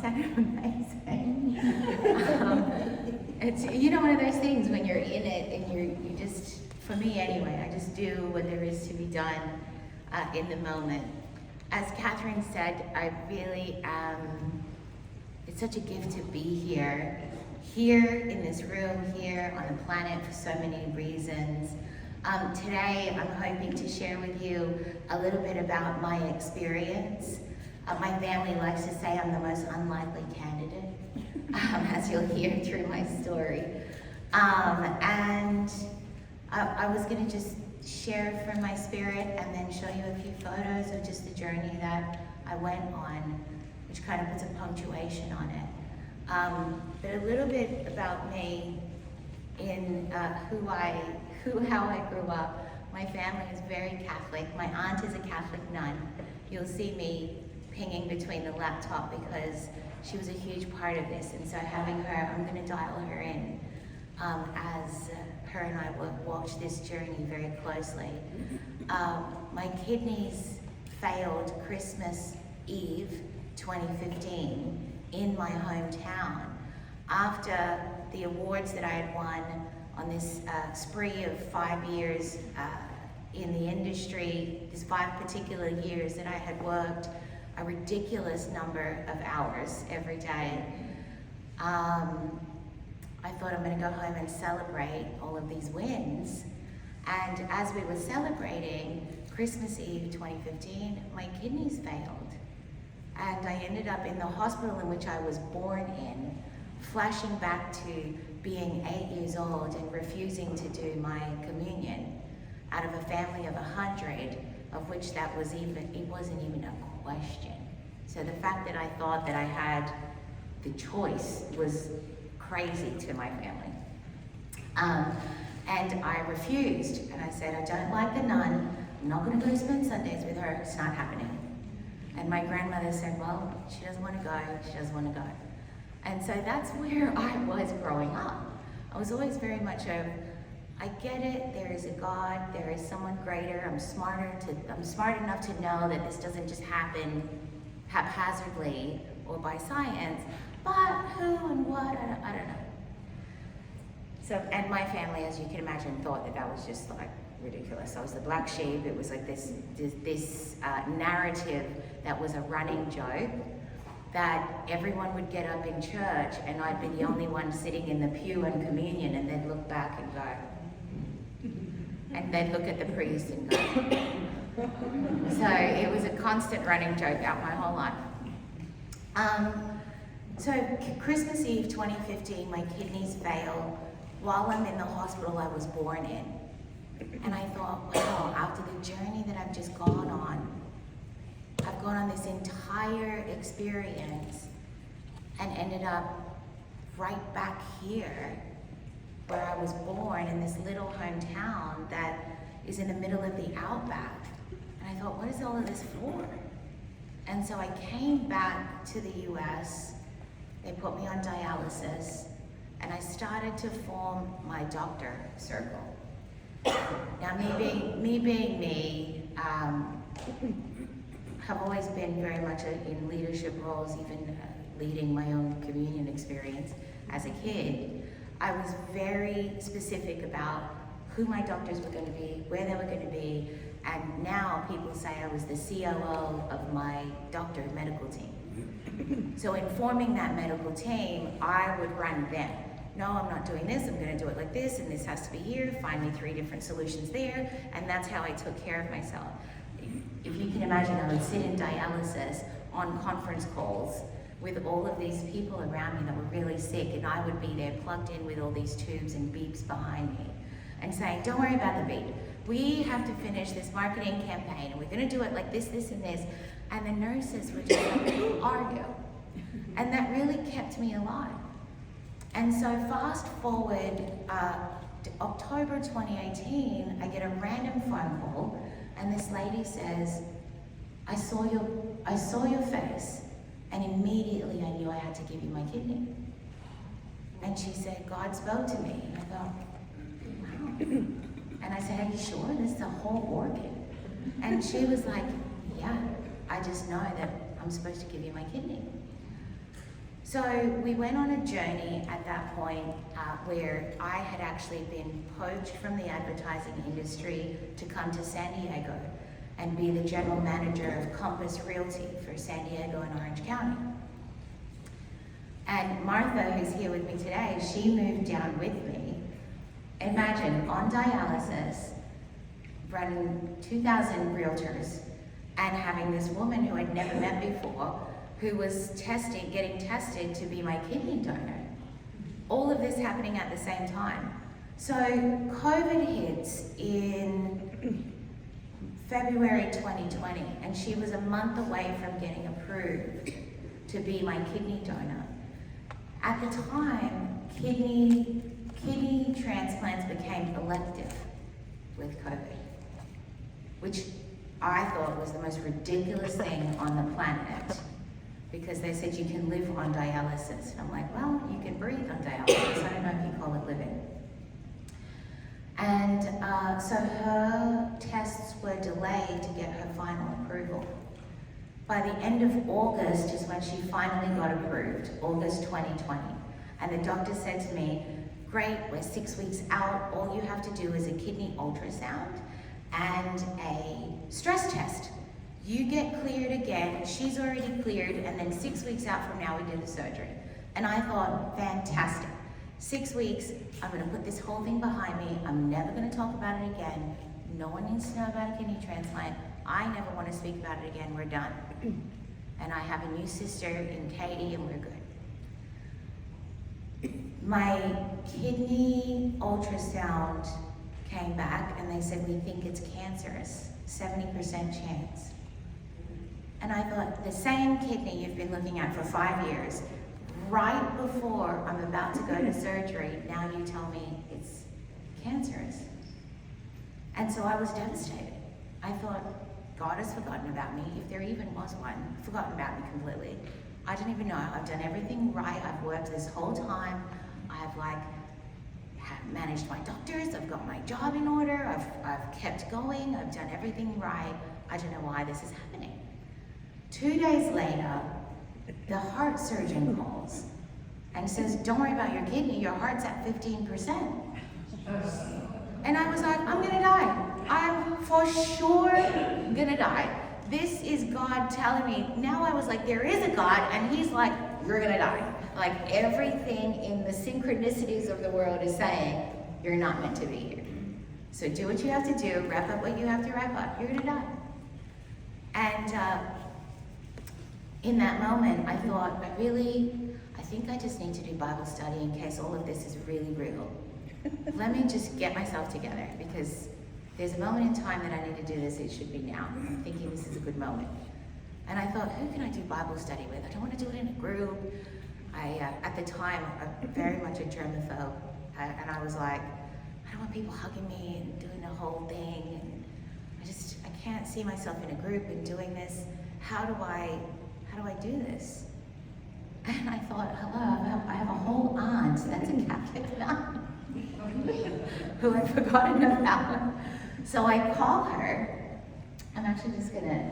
sounded amazing. It's, you know, one of those things when you're in it and you just, for me anyway, I just do what there is to be done in the moment. As Catherine said, I really it's such a gift to be here in this room, here on the planet for so many reasons. Today, I'm hoping to share with you a little bit about my experience. My family likes to say I'm the most unlikely candidate, as you'll hear through my story. And I was going to just share from my spirit and then show you a few photos of just the journey that I went on, which kind of puts a punctuation on it. But a little bit about me in how I grew up. My family is very Catholic. My aunt is a Catholic nun. You'll see me pinging between the laptop because she was a huge part of this. And so having her, I'm going to dial her in as her and I will watch this journey very closely. My kidneys failed Christmas Eve 2015 in my hometown after the awards that I had won on this spree of 5 years in the industry, these 5 particular years that I had worked a ridiculous number of hours every day. I thought I'm going to go home and celebrate all of these wins. And as we were celebrating Christmas Eve 2015, my kidneys failed. And I ended up in the hospital in which I was born in, flashing back to being 8 years old and refusing to do my communion out of a family of 100, of which it wasn't even a question. So the fact that I thought that I had the choice was crazy to my family. And I refused, and I said, I don't like the nun, I'm not going to go spend Sundays with her, it's not happening. And my grandmother said, well, she doesn't want to go, she doesn't want to go. And so that's where I was growing up. I was always very much I get it, there is a God, there is someone greater, I'm smart enough to know that this doesn't just happen haphazardly or by science, but who and what, I don't know. So, and my family, as you can imagine, thought that was just like ridiculous. I was the black sheep. It was like this narrative that was a running joke, that everyone would get up in church and I'd be the only one sitting in the pew in communion, and they'd look back and go, and they'd look at the priest and go. So it was a constant running joke out my whole life. So Christmas Eve 2015, my kidneys fail while I'm in the hospital I was born in. And I thought, wow, after the journey that I've just gone on, I've gone on this entire experience and ended up right back here where I was born in this little hometown that is in the middle of the outback. And I thought, what is all of this for? And so I came back to the US. They put me on dialysis, and I started to form my doctor circle. Now, me being me, have always been very much in leadership roles, even leading my own communion experience as a kid. I was very specific about who my doctors were going to be, where they were going to be, and now people say I was the COO of my doctor medical team. So in forming that medical team, I would run them. No, I'm not doing this, I'm going to do it like this, and this has to be here, find me 3 different solutions there, and that's how I took care of myself. If you can imagine, I would sit in dialysis on conference calls with all of these people around me that were really sick, and I would be there plugged in with all these tubes and beeps behind me and saying, don't worry about the beep. We have to finish this marketing campaign, and we're going to do it like this, this, and this. And the nurses were just like, who are you? And that really kept me alive. And so fast forward, October 2018, I get a random phone call, and this lady says, I saw your face, and immediately I knew I had to give you my kidney. And she said, God spoke to me. And I thought, wow. And I said, are you sure? This is a whole organ. And she was like, yeah, I just know that I'm supposed to give you my kidney. So we went on a journey at that point where I had actually been poached from the advertising industry to come to San Diego and be the general manager of Compass Realty for San Diego and Orange County. And Martha, who's here with me today, she moved down with me. Imagine, on dialysis, running 2,000 realtors, and having this woman who I'd never met before, who was getting tested to be my kidney donor. All of this happening at the same time. So COVID hits in February 2020, and she was a month away from getting approved to be my kidney donor. At the time, kidney transplants became elective with COVID, which I thought was the most ridiculous thing on the planet, because they said you can live on dialysis. And I'm like, well, you can breathe on dialysis. I don't know if you call it living. And so her tests were delayed to get her final approval. By the end of August is when she finally got approved, August 2020. And the doctor said to me, great, we're 6 weeks out. All you have to do is a kidney ultrasound and a stress test. You get cleared again, she's already cleared, and then 6 weeks out from now we do the surgery. And I thought, fantastic. 6 weeks, I'm gonna put this whole thing behind me. I'm never gonna talk about it again. No one needs to know about a kidney transplant. I never wanna speak about it again, we're done. And I have a new sister in Katie, and we're good. My kidney ultrasound came back and they said, we think it's cancerous, 70% chance. And I thought, the same kidney you've been looking at for 5 years, right before I'm about to go to surgery, now you tell me it's cancerous. And so I was devastated. I thought, God has forgotten about me, if there even was one, forgotten about me completely. I didn't even know. I've done everything right. I've worked this whole time. I've managed my doctors. I've got my job in order. I've kept going. I've done everything right. I don't know why this is happening. 2 days later, the heart surgeon calls and says, don't worry about your kidney, your heart's at 15%. And I was like, I'm gonna die. I'm for sure gonna die. This is God telling me. Now I was like, there is a God, and he's like, you're gonna die. Like everything in the synchronicities of the world is saying, you're not meant to be here. So do what you have to do, wrap up what you have to wrap up, you're gonna die. And in that moment, I thought, I think I just need to do Bible study in case all of this is really real. Let me just get myself together, because there's a moment in time that I need to do this. It should be now. I'm thinking this is a good moment. And I thought, who can I do Bible study with? I don't want to do it in a group. At the time, I'm very much a germaphobe. And I was like, I don't want people hugging me and doing the whole thing. And I can't see myself in a group and doing this. How do I do this? And I thought, hello, I have a whole aunt that's a Catholic nun who I'd forgotten about. So I call her. I'm actually just gonna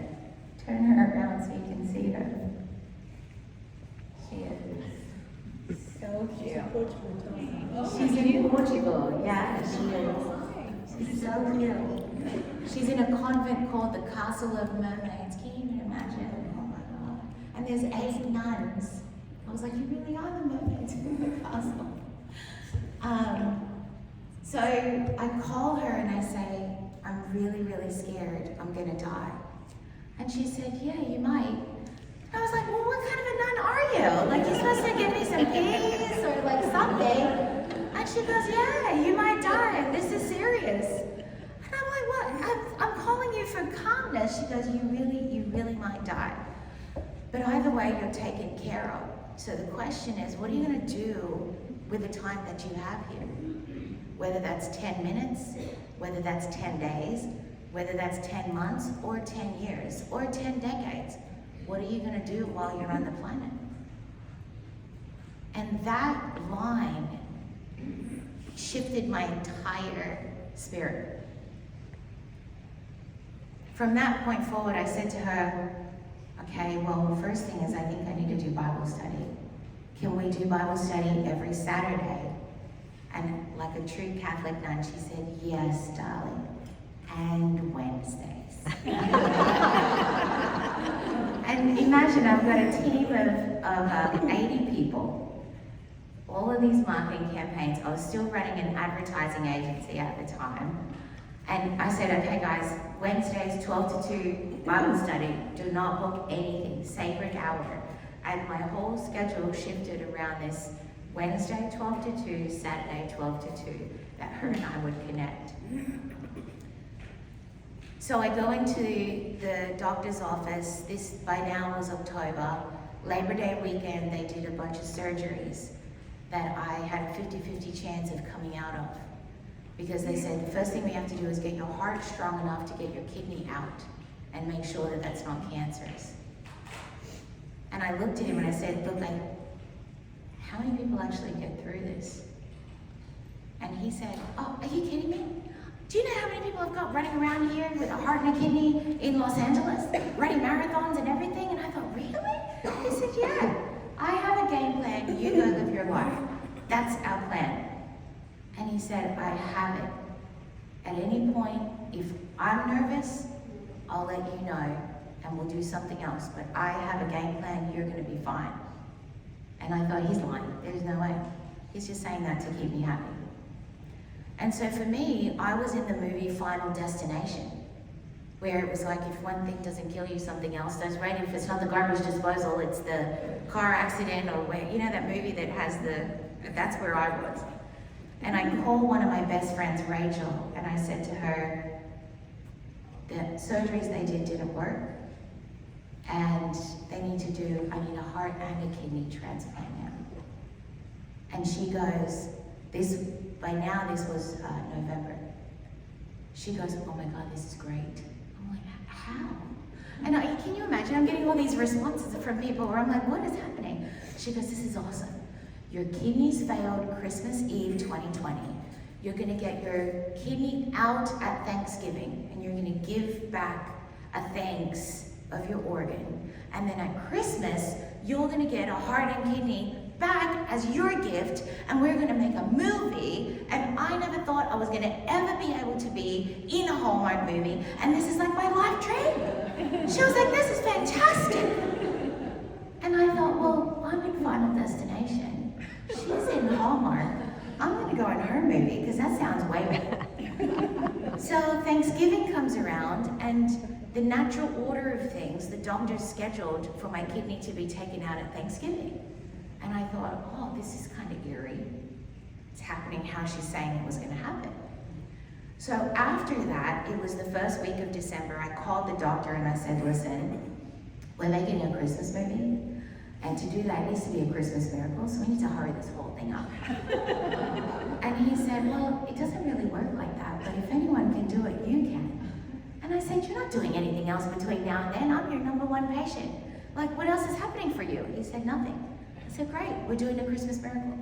turn her around so you can see her. She is so cute. She's in Portugal, yeah, she is. She's so cute. She's in a convent called the Castle of Mermaids. Can you even imagine? Oh my God. And there's 8 nuns. I was like, you really are the mermaids in the castle. So I call her and I say, I'm really, really scared. I'm gonna die. And she said, yeah, you might. And I was like, well, what kind of a nun are you? Like, you're supposed to give me some peace or like something. And she goes, yeah, you might die. This is serious. And I'm like, what? I'm calling you for calmness. She goes, you really might die. But either way, you're taken care of. So the question is, what are you gonna do with the time that you have here? Whether that's 10 minutes, whether that's 10 days, whether that's 10 months, or 10 years, or 10 decades. What are you gonna do while you're on the planet? And that line shifted my entire spirit. From that point forward, I said to her, okay, well, the first thing is I think I need to do Bible study. we do Bible study every Saturday? And like a true Catholic nun, she said, yes, darling, and Wednesdays. And imagine I've got a team of 80 people, all of these marketing campaigns. I was still running an advertising agency at the time. And I said, okay guys, Wednesdays 12 to 2, Bible study, do not book anything, sacred hour. And my whole schedule shifted around this Wednesday 12 to 2, Saturday 12 to 2, that her and I would connect. So I go into the doctor's office. This by now was October. Labor Day weekend, they did a bunch of surgeries that I had a 50-50 chance of coming out of. Because they said the first thing we have to do is get your heart strong enough to get your kidney out and make sure that that's not cancerous. And I looked at him and I said, look, how many people actually get through this? And he said, oh, are you kidding me? Do you know how many people I've got running around here with a heart and a kidney in Los Angeles, running marathons and everything? And I thought, really? He said, yeah, I have a game plan, you go live your life. That's our plan. And he said, I have it. At any point, if I'm nervous, I'll let you know and we'll do something else. But I have a game plan, you're gonna be fine. And I thought, he's lying, there's no way. He's just saying that to keep me happy. And so for me, I was in the movie Final Destination, where it was like, if one thing doesn't kill you, something else does, right? If it's not the garbage disposal, it's the car accident, or where, you know that movie that has that's where I was. And I called one of my best friends, Rachel, and I said to her, the surgeries they did didn't work, and I need a heart and a kidney transplant now. And she goes, by now this was November. She goes, oh my God, this is great. I'm like, how? And can you imagine, I'm getting all these responses from people where I'm like, what is happening? She goes, this is awesome. Your kidneys failed Christmas Eve 2020. You're gonna get your kidney out at Thanksgiving, and you're gonna give back a thanks of your organ. And then at Christmas, you're gonna get a heart and kidney back as your gift, and we're gonna make a movie. And I never thought I was gonna ever be able to be in a Hallmark movie, and this is like my life dream. She was like, this is fantastic. And I thought, well, I'm in Final Destination. She's in Hallmark. I'm gonna go in her movie, because that sounds way better. So Thanksgiving comes around, and the natural order of things, the doctor scheduled for my kidney to be taken out at Thanksgiving. And I thought, oh, this is kind of eerie. It's happening how she's saying it was gonna happen. So after that, it was the first week of December, I called the doctor and I said, listen, we're making a Christmas movie, and to do that, it needs to be a Christmas miracle, so we need to hurry this whole thing up. And he said, well, it doesn't really work like that, but if anyone can do it, you can. And I said, you're not doing anything else between now and then. I'm your #1 patient. Like, what else is happening for you? He said, nothing. I said, great, we're doing a Christmas miracle.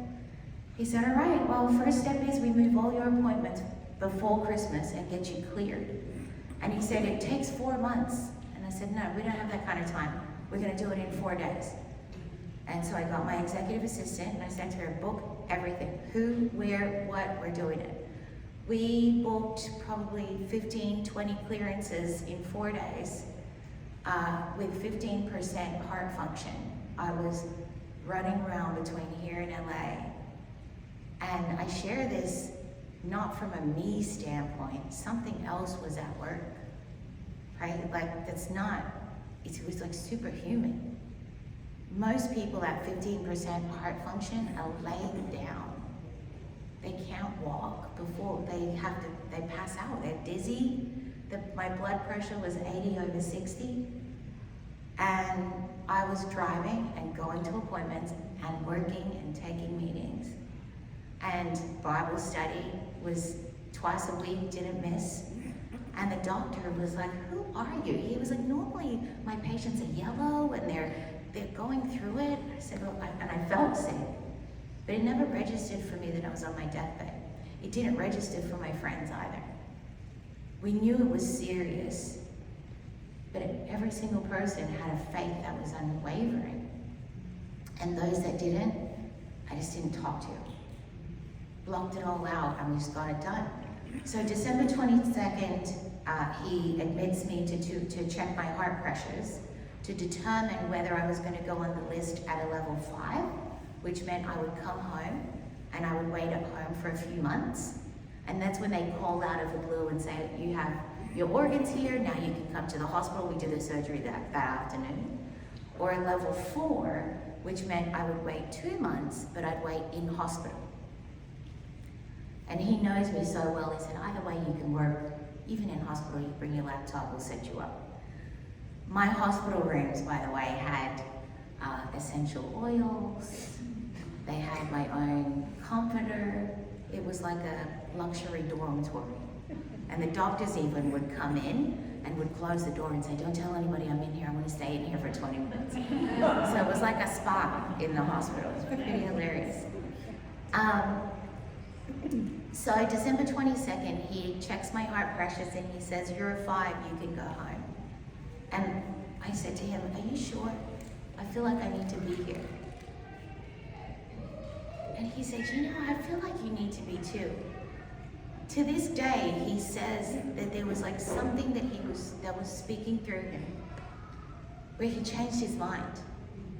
He said, all right, well, first step is we move all your appointments before Christmas and get you cleared. And he said, it takes 4 months. And I said, no, we don't have that kind of time. We're gonna do it in 4 days. And so I got my executive assistant and I said to her, book everything. Who, where, what, we're doing it. We booked probably 15, 20 clearances in 4 days with 15% heart function. I was running around between here and LA. And I share this not from a me standpoint, something else was at work, right? Like it was like superhuman. Most people at 15% heart function are laying down. They can't walk before they pass out. They're dizzy. My blood pressure was 80/60. And I was driving and going to appointments and working and taking meetings. And Bible study was twice a week, didn't miss. And the doctor was like, who are you? He was like, normally my patients are yellow and they're going through it. I said, well, and I felt sick. But it never registered for me that I was on my deathbed. It didn't register for my friends either. We knew it was serious, but every single person had a faith that was unwavering. And those that didn't, I just didn't talk to him. Blocked it all out, and we just got it done. So December 22nd, he admits me to check my heart pressures, to determine whether I was going to go on the list at a level 5, which meant I would come home and I would wait at home for a few months. And that's when they call out of the blue and say, you have your organs here, now you can come to the hospital. We did the surgery that afternoon. Or a level 4, which meant I would wait 2 months, but I'd wait in hospital. And he knows me so well, he said, either way you can work, even in hospital, you bring your laptop, we'll set you up. My hospital rooms, by the way, had essential oils, they had my own comforter. It was like a luxury dormitory. And the doctors even would come in and would close the door and say, don't tell anybody I'm in here, I'm gonna stay in here for 20 minutes. So it was like a spa in the hospital. It was pretty hilarious. So December 22nd, he checks my heart pressures and he says, you're a 5, you can go home. And I said to him, are you sure? I feel like I need to be here. And he said, you know, I feel like you need to be too. To this day, he says that there was like something that was speaking through him, where he changed his mind.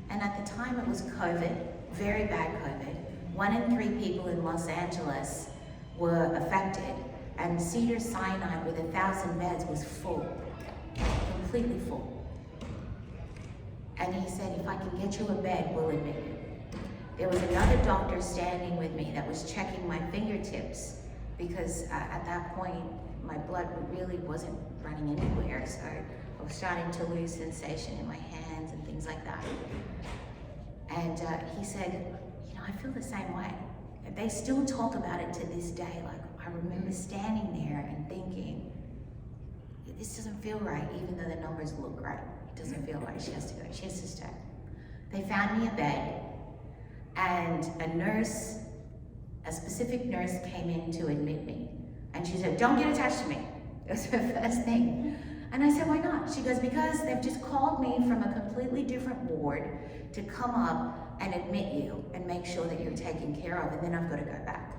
And at the time it was COVID, very bad COVID. 1 in 3 people in Los Angeles were affected, and Cedars-Sinai with 1,000 beds was full, completely full. And he said, if I can get you a bed, we'll admit you. There was another doctor standing with me that was checking my fingertips, because at that point, my blood really wasn't running anywhere, so I was starting to lose sensation in my hands and things like that. And he said, you know, I feel the same way. They still talk about it to this day. Like, I remember standing there and thinking, this doesn't feel right, even though the numbers look right. It doesn't feel right, she has to go, she has to stay. They found me a bed, and a specific nurse came in to admit me. And she said, don't get attached to me. It was her first thing. And I said, why not? She goes, because they've just called me from a completely different ward to come up and admit you and make sure that you're taken care of, and then I've got to go back.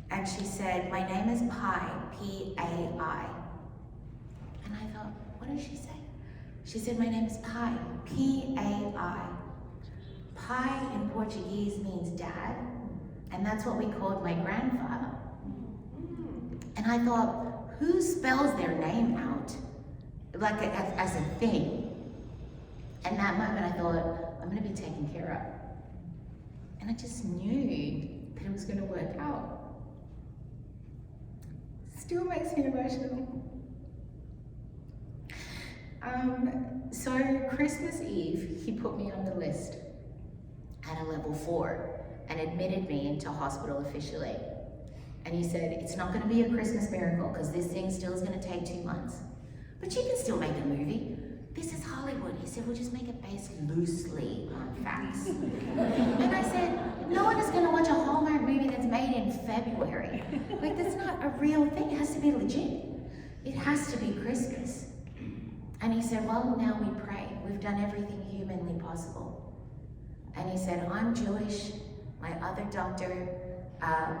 And she said, my name is Pai, P-A-I. And I thought, what did she say? She said, my name is Pai, P-A-I. Pai in Portuguese means dad, and that's what we called my grandfather. And I thought, who spells their name out like as a thing? And that moment I thought, I'm gonna be taken care of. And I just knew that it was gonna work out. Still makes me emotional. So Christmas Eve, he put me on the list at a level 4 and admitted me into hospital officially. And he said, it's not gonna be a Christmas miracle because this thing still is gonna take 2 months. But you can still make a movie. This is Hollywood. He said, we'll just make it based loosely on facts. And I said, no one is gonna watch a Hallmark movie that's made in February. Like, that's not a real thing. It has to be legit. It has to be Christmas. And he said, well, now we pray. We've done everything humanly possible. And he said, I'm Jewish. My other doctor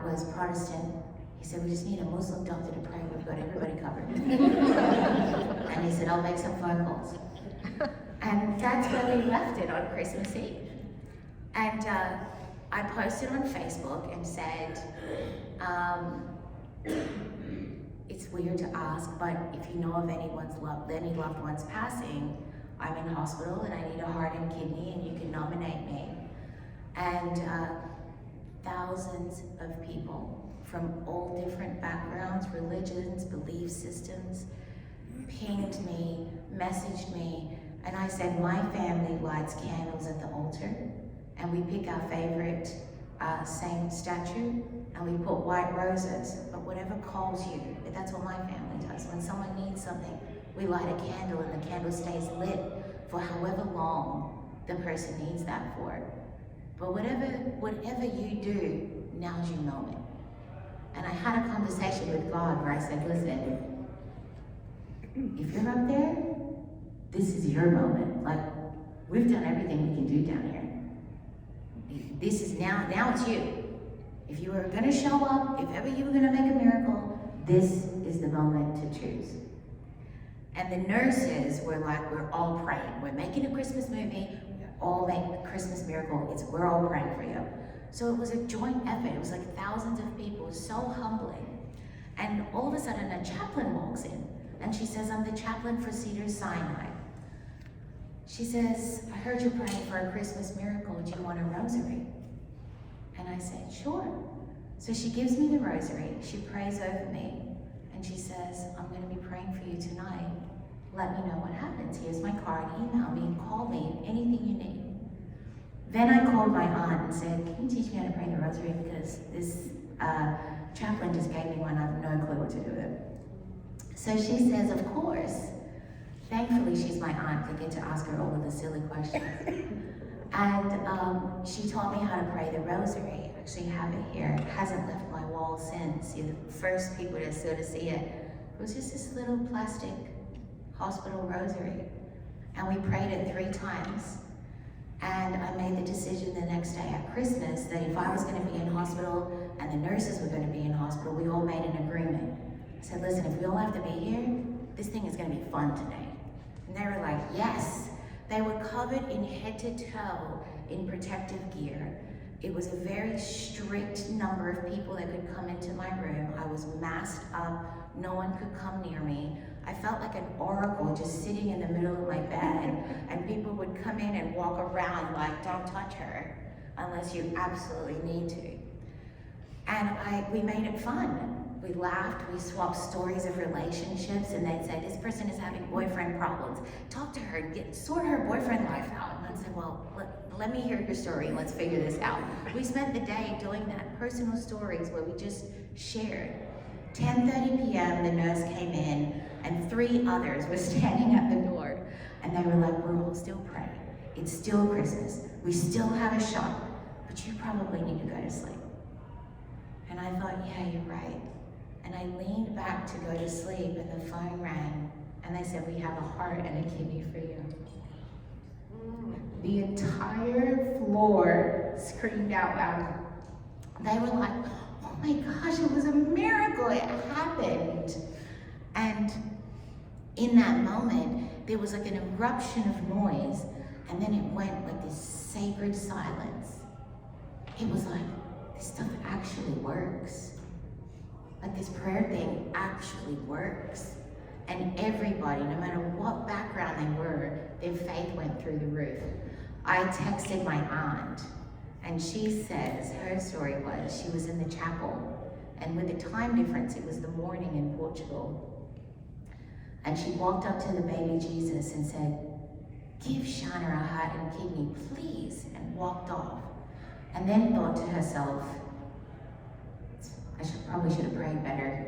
was Protestant. He said, we just need a Muslim doctor to pray. We've got everybody covered. And he said, I'll make some phone calls. And that's where we left it on Christmas Eve. And I posted on Facebook and said, it's weird to ask, but if you know of any loved ones passing, I'm in hospital and I need a heart and kidney and you can nominate me. And thousands of people from all different backgrounds, religions, belief systems, pinged me, messaged me, and I said, my family lights candles at the altar, and we pick our favorite saint statue, and we put white roses, but whatever calls you, that's what my family does. When someone needs something, we light a candle, and the candle stays lit for however long the person needs that for. But whatever you do, now's your moment. And I had a conversation with God where I said, listen, if you're up there, this is your moment. Like, we've done everything we can do down here. now it's you. If you were gonna show up, if ever you were gonna make a miracle, this is the moment to choose. And the nurses were like, we're all praying. We're making a Christmas movie, all make a Christmas miracle. We're all praying for you. So it was a joint effort. It was like thousands of people. It was so humbling. And all of a sudden a chaplain walks in and she says, I'm the chaplain for Cedars-Sinai. She says, I heard you're praying for a Christmas miracle. Do you want a rosary? And I said, sure. So she gives me the rosary. She prays over me. And she says, I'm going to be praying for you tonight. Let me know what happens. Here's my card. Email me. Call me. Anything you need. Then I called my aunt and said, can you teach me how to pray the rosary? Because this chaplain just gave me one. I have no clue what to do with it. So she says, of course. Thankfully, she's my aunt. I get to ask her all of the silly questions. And she taught me how to pray the rosary. I actually have it here. It hasn't left my wall since. You're the first people to sort of see it. It was just this little plastic hospital rosary. And we prayed it 3 times. And I made the decision the next day at Christmas that if I was going to be in hospital and the nurses were going to be in hospital, we all made an agreement. I said, listen, if we all have to be here, this thing is going to be fun today. And they were like, yes. They were covered in head to toe in protective gear. It was a very strict number of people that could come into my room. I was masked up. No one could come near me. I felt like an oracle just sitting in the middle of my bed, and people would come in and walk around like, don't touch her unless you absolutely need to. And we made it fun. We laughed, we swapped stories of relationships, and they'd say, this person is having boyfriend problems. Talk to her, sort her boyfriend life out. And I'd say, well, let me hear your story and let's figure this out. We spent the day doing that, personal stories where we just shared. 10:30 p.m., the nurse came in, and 3 others were standing at the door. And they were like, we're all still praying. It's still Christmas. We still have a shot, but you probably need to go to sleep. And I thought, yeah, you're right. And I leaned back to go to sleep, and the phone rang, and they said, we have a heart and a kidney for you. The entire floor screamed out loud. They were like, oh my gosh, it was a miracle, it happened. And in that moment, there was like an eruption of noise, and then it went like this sacred silence. It was like, this stuff actually works. Like this prayer thing actually works. And everybody, no matter what background they were, their faith went through the roof. I texted my aunt, and she says, her story was, she was in the chapel, and with the time difference, it was the morning in Portugal. And she walked up to the baby Jesus and said, give Shana a heart and kidney, please, and walked off. And then thought to herself, I probably should have prayed better.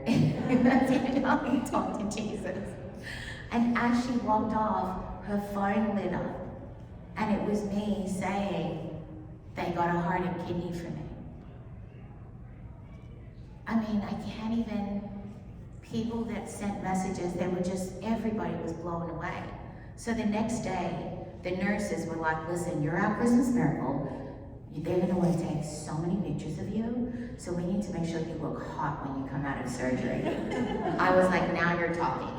That's even how you talk to Jesus. And as she walked off, her phone lit up. And it was me saying, they got a heart and kidney for me. I mean, I can't even, people that sent messages, they were just, everybody was blown away. So the next day, the nurses were like, listen, you're our Christmas miracle. They're going to want to take so many pictures of you, so we need to make sure you look hot when you come out of surgery. I was like, now you're talking.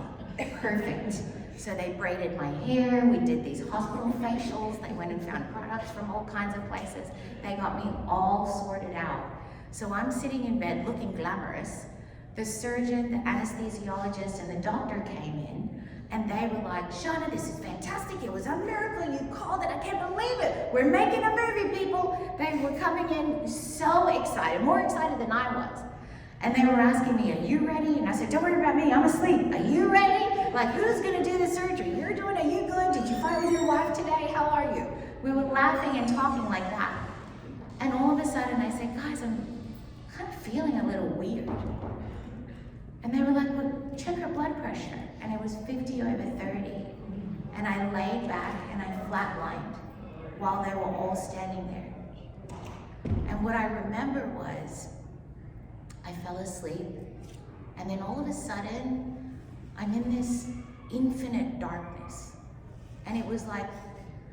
Perfect. So they braided my hair, we did these hospital facials, they went and found products from all kinds of places. They got me all sorted out. So I'm sitting in bed looking glamorous. The surgeon, the anesthesiologist, and the doctor came in, and they were like, Shana, this is fantastic. It was a miracle. You called it. I can't believe it. We're making a movie, people. They were coming in so excited, more excited than I was. And they were asking me, are you ready? And I said, don't worry about me. I'm asleep. Are you ready? Like, who's going to do the surgery? You're doing it. Are you good? Did you fight with your wife today? How are you? We were laughing and talking like that. And all of a sudden, I said, guys, I'm kind of feeling a little weird. And they were like, well, check her blood pressure. And it was 50/30. And I laid back and I flatlined while they were all standing there. And what I remember was, I fell asleep. And then all of a sudden, I'm in this infinite darkness. And it was like,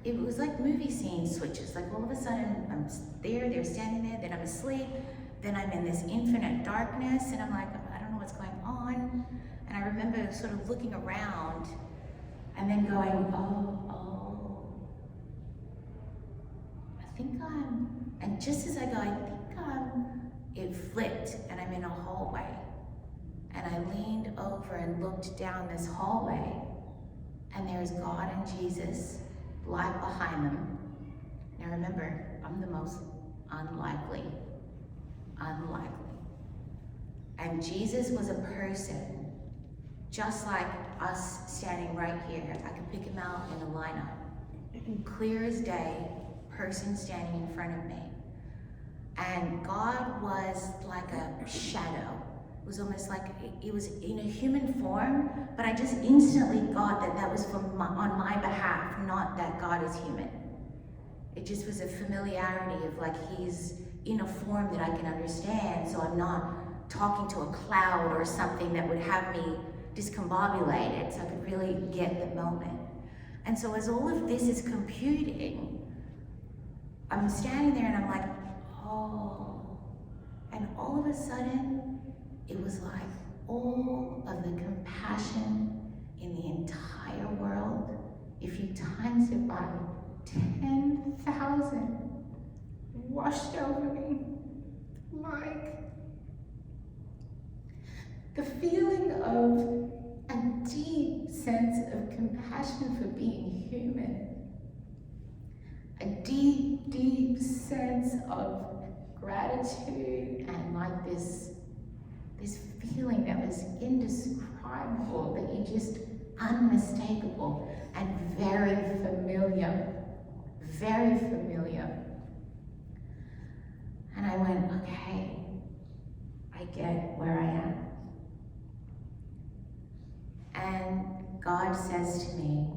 it was like movie scene switches. Like all of a sudden I'm there, they're standing there, then I'm asleep, then I'm in this infinite darkness, and I'm like, I don't know what's going on. And I remember sort of looking around and then going, I think and just as I go, it flipped and I'm in a hallway. And I leaned over and looked down this hallway, and there's God and Jesus light behind them. Now remember, I'm the most unlikely. And Jesus was a person, just like us standing right here. I could pick him out in a lineup. Clear as day, person standing in front of me. And God was like a shadow. It was almost like it was in a human form, but I just instantly got that was on my behalf, not that God is human. It just was a familiarity of like he's in a form that I can understand, so I'm not talking to a cloud or something that would have me discombobulated, so I could really get the moment. And so as all of this is computing, I'm standing there and I'm like, oh. And all of a sudden, it was like all of the compassion in the entire world, if you times it by 10,000, washed over me. Like the feeling of a deep sense of compassion for being human. A deep, deep sense of gratitude and like this feeling that was indescribable, that you just unmistakable and very familiar. Very familiar. And I went, okay, I get where I am. And God says to me,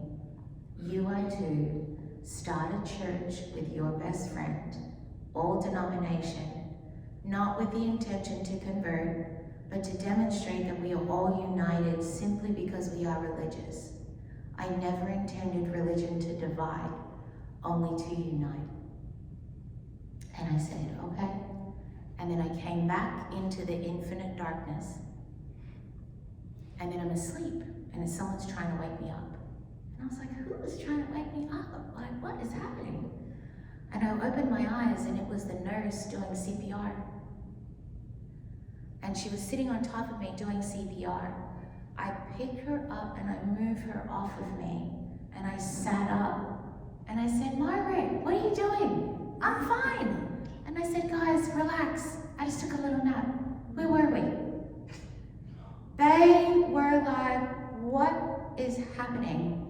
you are to start a church with your best friend, all denomination, not with the intention to convert, but to demonstrate that we are all united simply because we are religious. I never intended religion to divide, only to unite. And I said, okay. And then I came back into the infinite darkness. And then I'm asleep, and someone's trying to wake me up. And I was like, who is trying to wake me up? Like, what is happening? And I opened my eyes, and it was the nurse doing CPR. And she was sitting on top of me doing CPR. I pick her up and I move her off of me. And I sat up and I said, Margaret, what are you doing? I'm fine. And I said, guys, relax. I just took a little nap. Where were we? They were like, what is happening?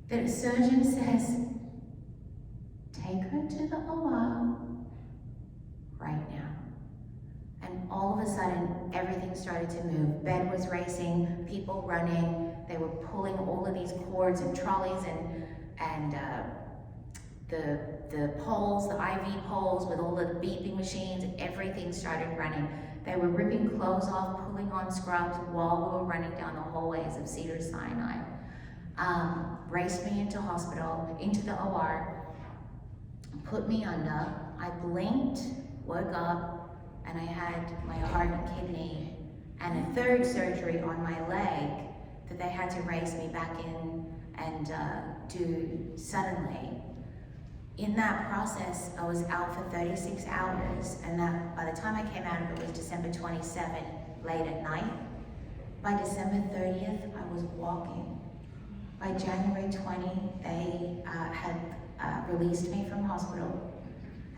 The surgeon says, take her to the OR right now. And all of a sudden, everything started to move. Bed was racing, people running. They were pulling all of these cords and trolleys and the poles, the IV poles with all of the beeping machines. Everything started running. They were ripping clothes off, pulling on scrubs while we were running down the hallways of Cedars-Sinai. Raced me into hospital, into the OR, put me under. I blinked, woke up, and I had my heart and kidney and a third surgery on my leg that they had to race me back in and do suddenly. In that process, I was out for 36 hours, and that by the time I came out of it was December 27th, late at night. By December 30th, I was walking. By January 20, they had released me from hospital,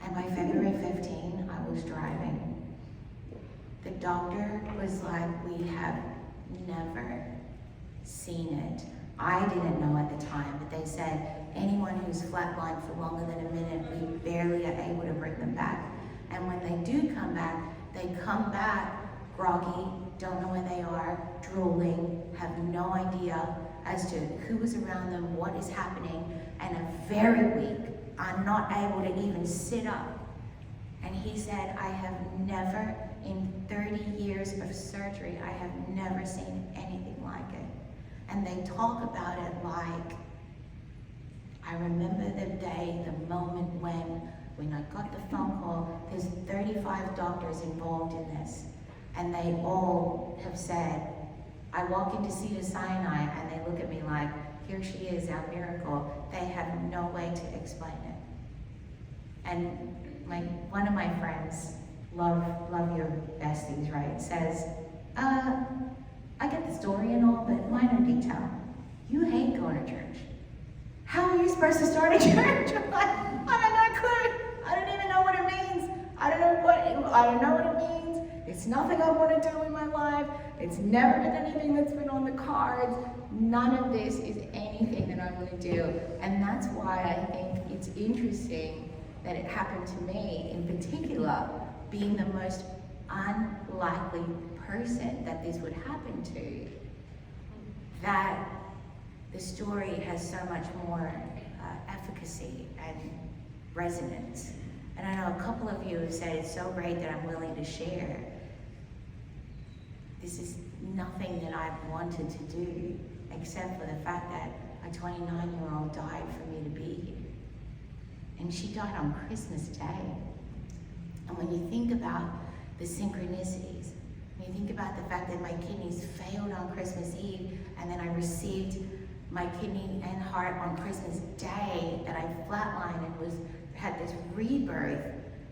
and by February 15, I was driving. The doctor was like, we have never seen it. I didn't know at the time, but they said anyone who's flatlined for longer than a minute, we barely are able to bring them back. And when they do come back groggy, don't know where they are, drooling, have no idea as to who was around them, what is happening, and are very weak, are not able to even sit up. And he said, I have never, in 30 years of surgery, I have never seen anything like it. And they talk about it like, I remember the day, the moment when I got the phone call. There's 35 doctors involved in this, and they all have said, I walk into Cedars-Sinai and they look at me like, here she is, our miracle. They have no way to explain it. And one of my friends, love your besties, right, says, I get the story and all, but minor detail. You hate going to church. How are you supposed to start a church? I'm like, I don't know a clue. I don't even know what it means. I don't know what it means. It's nothing I want to do in my life. It's never been anything that's been on the cards. None of this is anything that I want to do. And that's why I think it's interesting that it happened to me in particular, being the most unlikely person that this would happen to, that the story has so much more efficacy and resonance. And I know a couple of you have said it's so great that I'm willing to share. This is nothing that I've wanted to do, except for the fact that a 29-year-old died for me to be here. And she died on Christmas Day. And when you think about the synchronicities, when you think about the fact that my kidneys failed on Christmas Eve, and then I received my kidney and heart on Christmas Day, that I flatlined and had this rebirth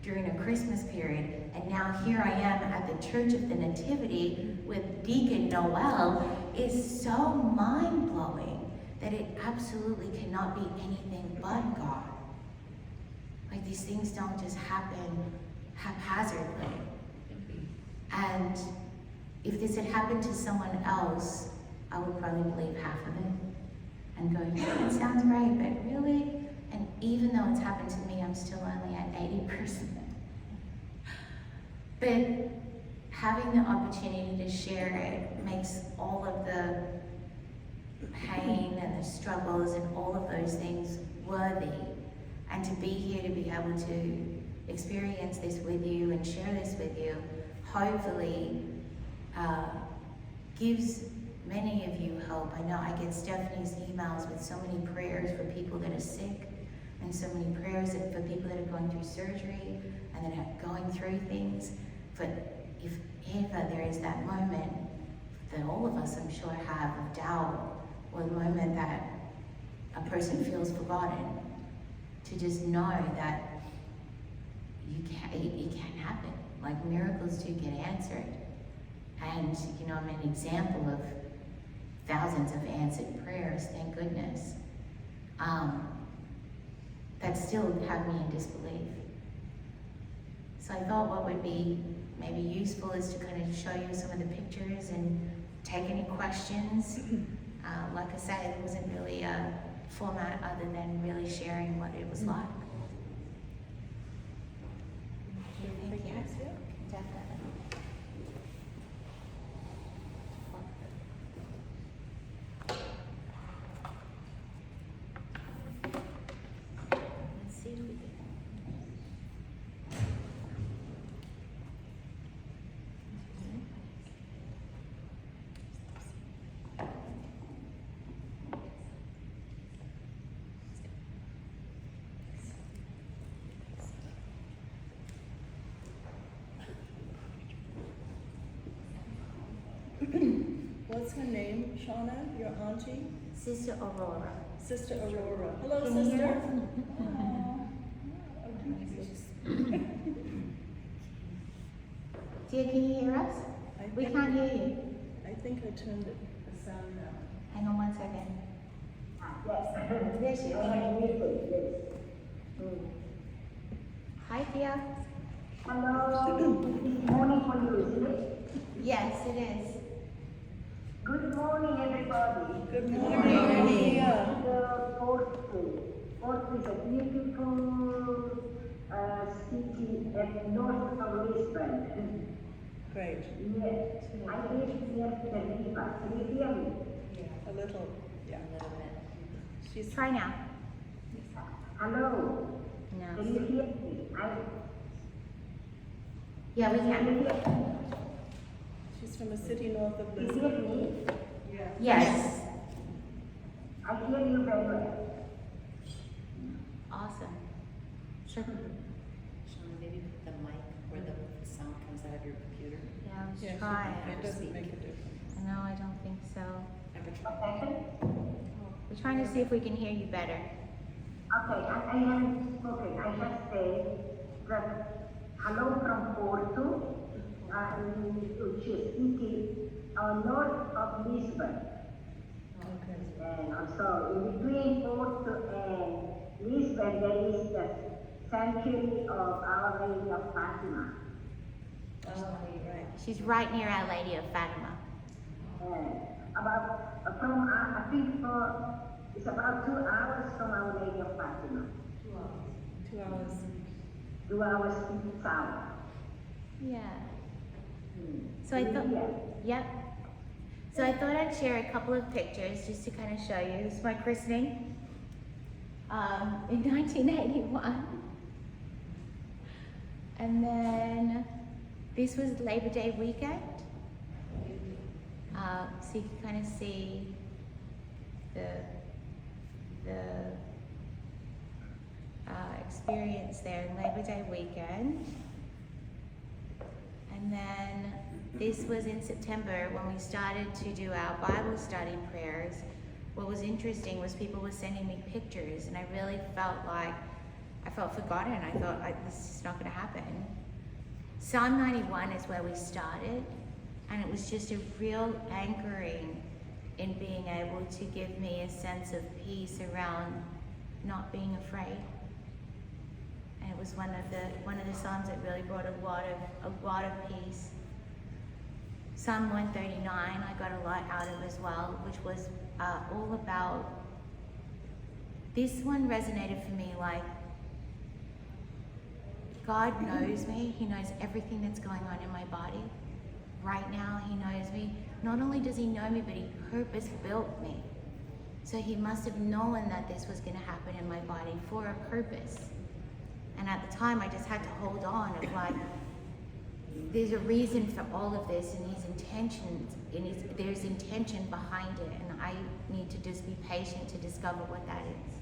during a Christmas period, and now here I am at the Church of the Nativity with Deacon Noel, is so mind-blowing that it absolutely cannot be anything but God. Like, these things don't just happen haphazardly. And if this had happened to someone else, I would probably believe half of it and go, yeah, it sounds great, but really? And even though it's happened to me, I'm still only at 80%. But having the opportunity to share it makes all of the pain and the struggles and all of those things worthy. And to be here, to be able to experience this with you and share this with you, hopefully gives many of you hope. I know I get Stephanie's emails with so many prayers for people that are sick, and so many prayers for people that are going through surgery and that are going through things. But if ever there is that moment that all of us, I'm sure, have of doubt, or the moment that a person feels forgotten, to just know that it can happen. Like, miracles do get answered. And, you know, I'm an example of thousands of answered prayers, thank goodness, that still have me in disbelief. So I thought what would be maybe useful is to kind of show you some of the pictures and take any questions. Like I said, it wasn't really a format other than really sharing what it was like. Thank you. Definitely. Let's see if we can. What's her name, Shana, your auntie? Sister Aurora. Sister Aurora. Hello, Can you sister. hear us? Dear, can you hear us? We can't hear you. I think I turned the sound down. Hang on 1 second. Yes. There she is. Hi, Thea. Hello. Good morning for you, isn't it? Yes, it is. Good morning, everybody. Good morning, Nia. The Port is a beautiful city at north of Lisbon. Great. Yes. I live near Pereira. Can you hear me? A little, yeah. She's Try now. Hello. No. Can you hear me? Yeah, we Can you can. hear me? she's from a city north of You hear Lisbon. me? Yeah. Yes. I hear you very well. Sure. Shana, maybe put the mic where the sound comes out of your computer. Yeah, I was Yeah, trying. it doesn't make a difference. No, I don't think so. Ever A try? second. We're trying to see if we can hear you better. Okay, I haven't spoken. I just said that hello from Porto, which is city north of Lisbon. Okay. And also in between Porto and Lisbon, there is the sanctuary of Our Lady of Fatima. Oh, right. She's right near Our Lady of Fatima. About from I think it's about 2 hours from Our Lady of Fatima. 2 hours. 2 hours south. Yeah. So I thought, Yeah. yep. So I thought I'd share a couple of pictures just to kind of show you. This is my christening in 1981. And then this was Labor Day weekend. So you can kind of see the experience there in Labor Day weekend. And then this was in September when we started to do our Bible study prayers. What was interesting was people were sending me pictures, and I really felt like I felt forgotten. I thought this is not going to happen. Psalm 91 is where we started, and it was just a real anchoring in being able to give me a sense of peace around not being afraid. And it was one of the psalms that really brought a lot of peace. Psalm 139 I got a lot out of as well, which was all about, this one resonated for me like, God knows me. He knows everything that's going on in my body. Right now, He knows me. Not only does He know me, but He purpose-built me. So He must have known that this was going to happen in my body for a purpose. And at the time, I just had to hold on of like, there's a reason for all of this, and His intentions, and there's intention behind it, and I need to just be patient to discover what that is.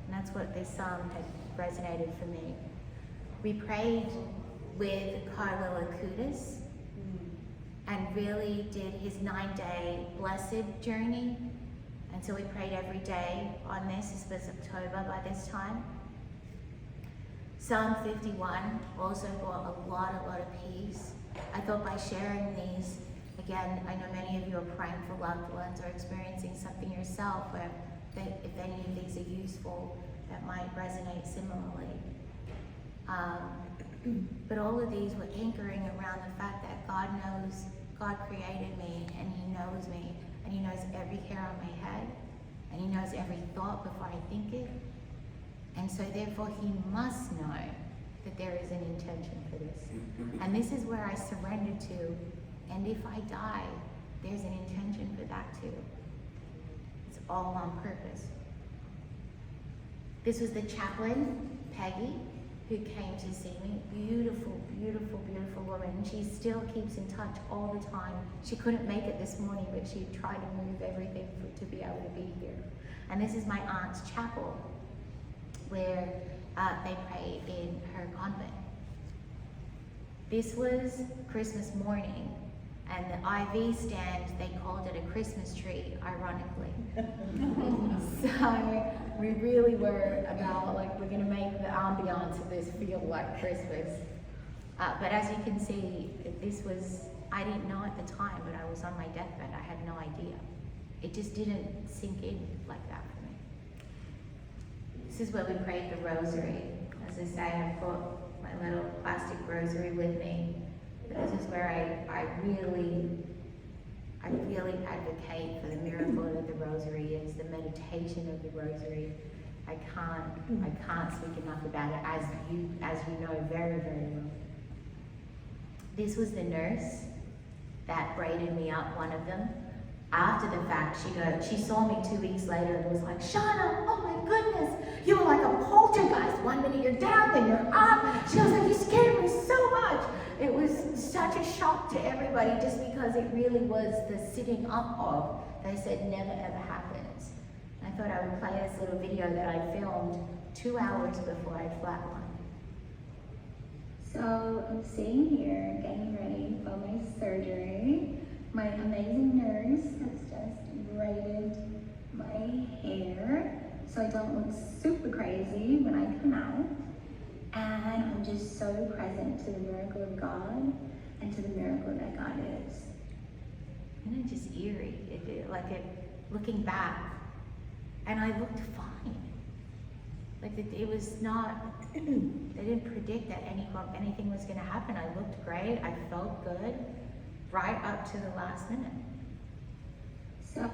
And that's what this psalm had resonated for me. We prayed with Carlo Acutis and really did his 9-day blessed journey. And so we prayed every day on this. This was October by this time. Psalm 51 also brought a lot of peace. I thought by sharing these, again, I know many of you are praying for loved ones or experiencing something yourself where if any of these are useful, that might resonate similarly. But all of these were anchoring around the fact that God knows, God created me, and He knows me, and He knows every hair on my head, and He knows every thought before I think it. And so therefore He must know that there is an intention for this. And this is where I surrender to, and if I die, there's an intention for that too. It's all on purpose. This was the chaplain, Peggy, who came to see me. Beautiful, beautiful, beautiful woman. She still keeps in touch all the time. She couldn't make it this morning, but she tried to move everything to be able to be here. And this is my aunt's chapel, where they pray in her convent. This was Christmas morning, and the IV stand, they called it a Christmas tree, ironically. So we really were about, like, we're gonna make the ambiance of this feel like Christmas. But as you can see, this was, I didn't know at the time, but I was on my deathbed. I had no idea. It just didn't sink in like that for me. This is where we prayed the rosary. As I say, I've got my little plastic rosary with me. But this is where I really advocate for the miracle that the rosary is, the meditation of the rosary. I can't speak enough about it, as you know very, very well. This was the nurse that braided me up, one of them. After the fact, she saw me 2 weeks later and was like, Shana, oh my goodness, you were like a poltergeist. 1 minute you're down, then you're up. She was like, you scared me so much. It was such a shock to everybody just because it really was the sitting up of, they said never ever happens. I thought I would play this little video that I filmed 2 hours before I flatlined. So I'm sitting here getting ready for my surgery. My amazing nurse has just braided my hair so I don't look super crazy when I come out. And I'm just so present to the miracle of God and to the miracle that God is. And it's just eerie. Looking back, and I looked fine. Like it was not. They didn't predict that anything was going to happen. I looked great. I felt good, right up to the last minute. So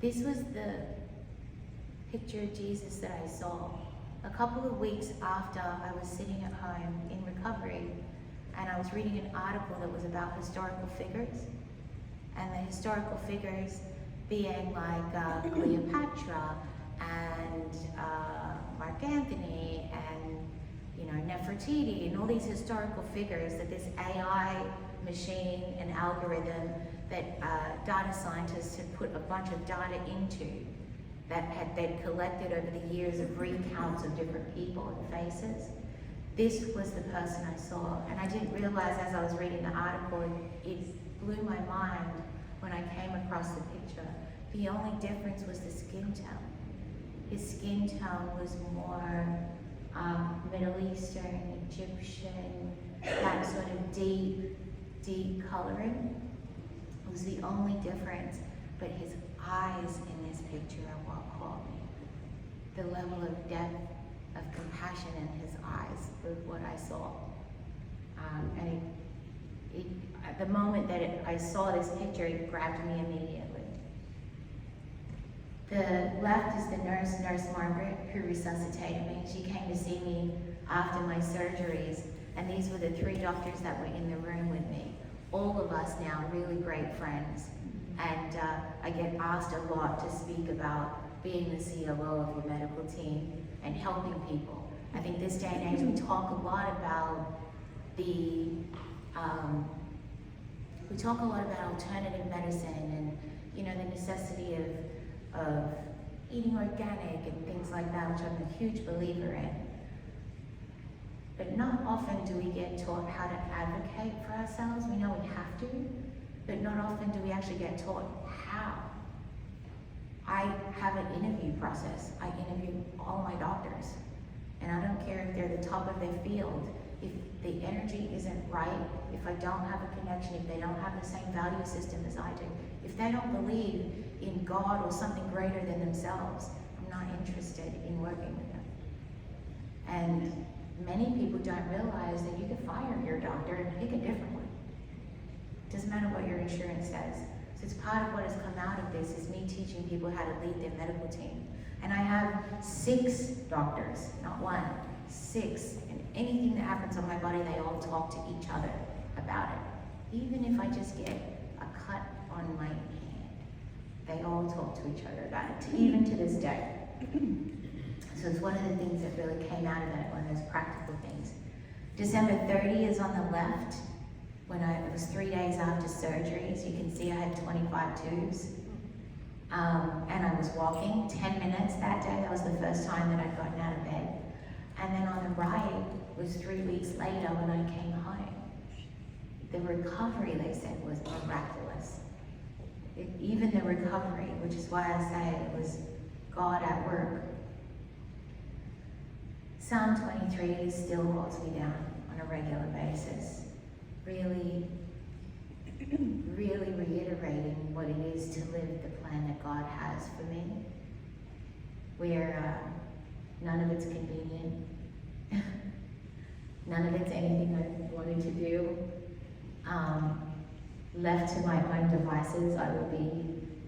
This was the picture of Jesus that I saw a couple of weeks after I was sitting at home in recovery, and I was reading an article that was about historical figures, and the historical figures being like Cleopatra and Mark Anthony and Nefertiti and all these historical figures that this AI machine and algorithm that data scientists had put a bunch of data into that they'd collected over the years of recounts of different people and faces. This was the person I saw, and I didn't realize as I was reading the article, it blew my mind when I came across the picture. The only difference was the skin tone. His skin tone was more Middle Eastern, Egyptian, that sort of deep coloring. It was the only difference, but his eyes in this picture are what caught me. The level of depth of compassion in his eyes was what I saw. And at the moment that I saw this picture, it grabbed me immediately. The left is the nurse Margaret, who resuscitated me. She came to see me after my surgeries, and these were the 3 doctors that were in the room with me. All of us now really great friends, and I get asked a lot to speak about being the COO of the medical team and helping people. I think this day and age we talk a lot about alternative medicine and the necessity of eating organic and things like that, which I'm a huge believer in. But not often do we get taught how to advocate for ourselves. We know we have to, but not often do we actually get taught how. I have an interview process. I interview all my doctors, and I don't care if they're the top of their field. If the energy isn't right, if I don't have a connection, if they don't have the same value system as I do, if they don't believe in God or something greater than themselves, I'm not interested in working with them. And many people don't realize that you can fire your doctor and pick a different one. Doesn't matter what your insurance says. So it's part of what has come out of this is me teaching people how to lead their medical team. And I have 6 doctors, not 1, 6. And anything that happens on my body, they all talk to each other about it. Even if I just get a cut on my hand, they all talk to each other about it, even to this day. So it's one of the things that really came out of that, one of those practical things. December 30 is on the left. It was 3 days after surgery, so you can see I had 25 tubes. And I was walking 10 minutes that day. That was the first time that I'd gotten out of bed. And then on the right was 3 weeks later when I came home. The recovery, they said, was miraculous. Even the recovery, which is why I say it was God at work. Psalm 23 still holds me down on a regular basis. Really reiterating what it is to live the plan that God has for me, where none of it's convenient, none of it's anything I wanted to do. Left to my own devices, I will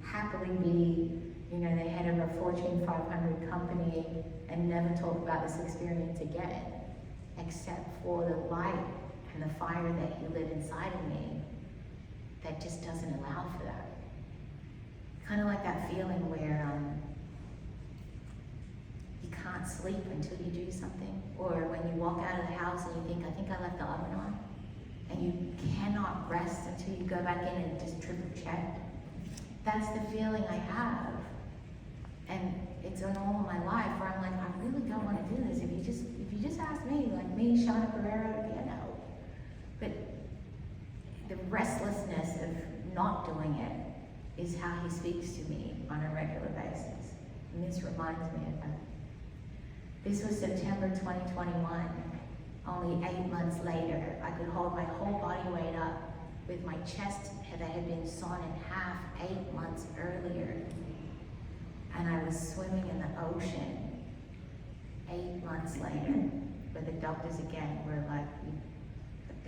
happily be the head of a Fortune 500 company and never talk about this experience again, except for the light and the fire that He lit inside of me that just doesn't allow for that. Kind of like that feeling where you can't sleep until you do something, or when you walk out of the house and you think, I think I left the oven on, and you cannot rest until you go back in and just triple check. That's the feeling I have. And it's in all of my life where I'm like, I really don't want to do this. If you just ask me, like me, Shana Pereira? Yeah, no. But the restlessness of not doing it is how he speaks to me on a regular basis. And this reminds me of that. This was September 2021. Only 8 months later, I could hold my whole body weight up with my chest that had been sawn in half 8 months earlier. And I was swimming in the ocean 8 months later. But the doctors again were like,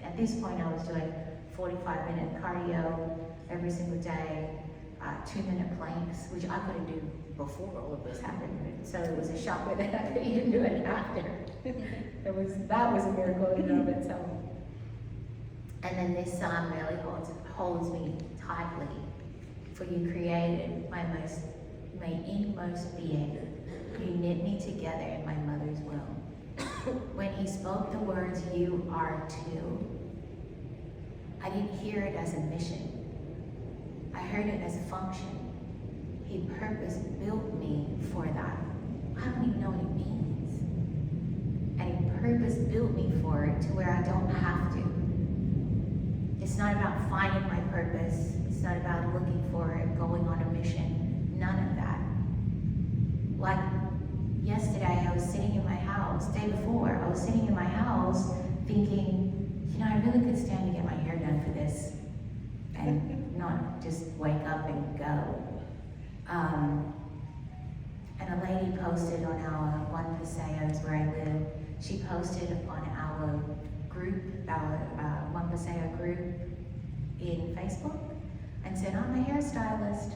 at this point I was doing 45-minute cardio every single day, 2-minute planks, which I couldn't do before all of this happened. So it was a shocker that I could even do it after. That was a miracle in and of itself. And then this psalm really holds me tightly. For you created my inmost being. You knit me together in my mother's womb. When he spoke the words, you are too, I didn't hear it as a mission. I heard it as a function. He purpose built me for that. I don't even know what it means. And he purpose built me for it to where I don't have to. It's not about finding my purpose. It's not about looking for it, going on a mission. None of that. Like yesterday, I was sitting in my house, day before, I was sitting in my house thinking, you know, I really could stand to get my hair done for this and not just wake up and go. And a lady posted on our One Paseos where I live, she posted on our group, our One Paseo group in Facebook, and said, I'm a hairstylist.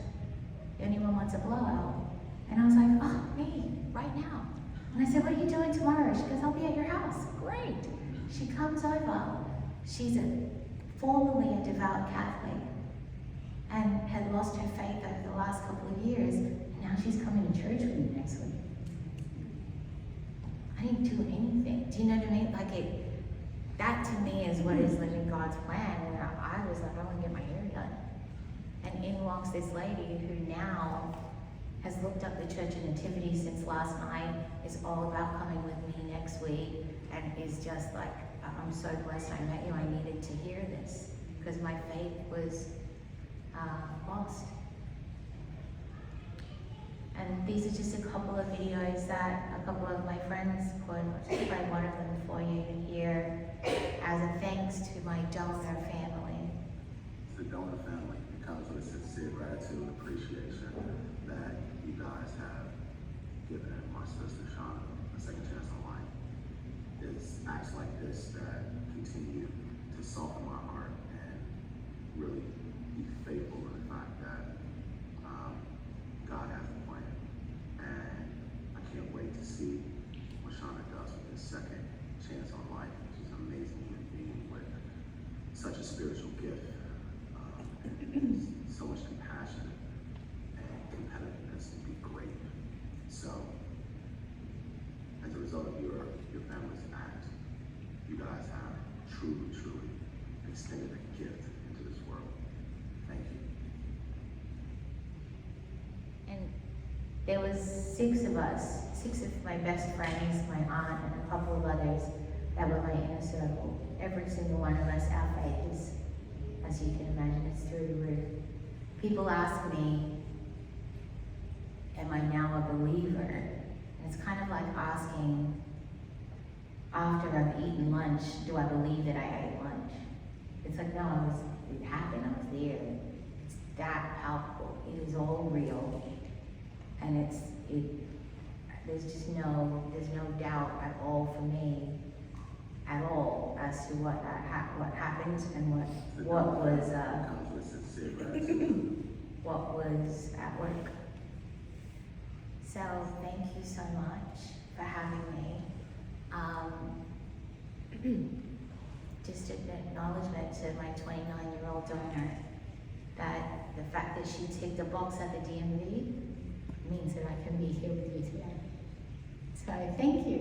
Anyone wants a blowout? And I was like, oh, me, right now. And I said, what are you doing tomorrow? She goes, I'll be at your house. Great. She comes over. She's formerly a devout Catholic and had lost her faith over the last couple of years. And now she's coming to church with me next week. I didn't do anything. Do you know what I mean? Like that to me is what is living God's plan. And I was like, I want to get my hair done. And in walks this lady who now has looked up the Church of Nativity since last night, is all about coming with me next week, and is just like, I'm so blessed I met you. I needed to hear this because my faith was lost. And these are just a couple of videos that a couple of my friends put. I'll just play one of them for you to hear as a thanks to my donor family. The donor family, it comes with sincere gratitude and appreciation that you guys have given my sister Shana a second chance on life. It's acts like this that continue to soften my heart and really be faithful in the fact that God has a plan. And I can't wait to see what Shana does with this second chance on life. She's an amazing human being with such a spiritual gift, so much compassion and competitiveness to be great. So, as a result of your family's act, you guys have truly extended a gift into this world. Thank you. And there was 6 of us, 6 of my best friends, my aunt, and a couple of others that were my inner circle. Every single one of us, our faith is, as you can imagine, it's through the roof. People ask me, am I now a believer? And it's kind of like asking, after I've eaten lunch, do I believe that I ate lunch? It's like, no, it happened, I was there. It's that palpable. It is all real. And there's no doubt at all for me, at all, as to what happened and what was at work. So thank you so much for having me. Just an acknowledgement to my 29-year-old donor that the fact that she ticked a box at the DMV means that I can be here with you today. So thank you.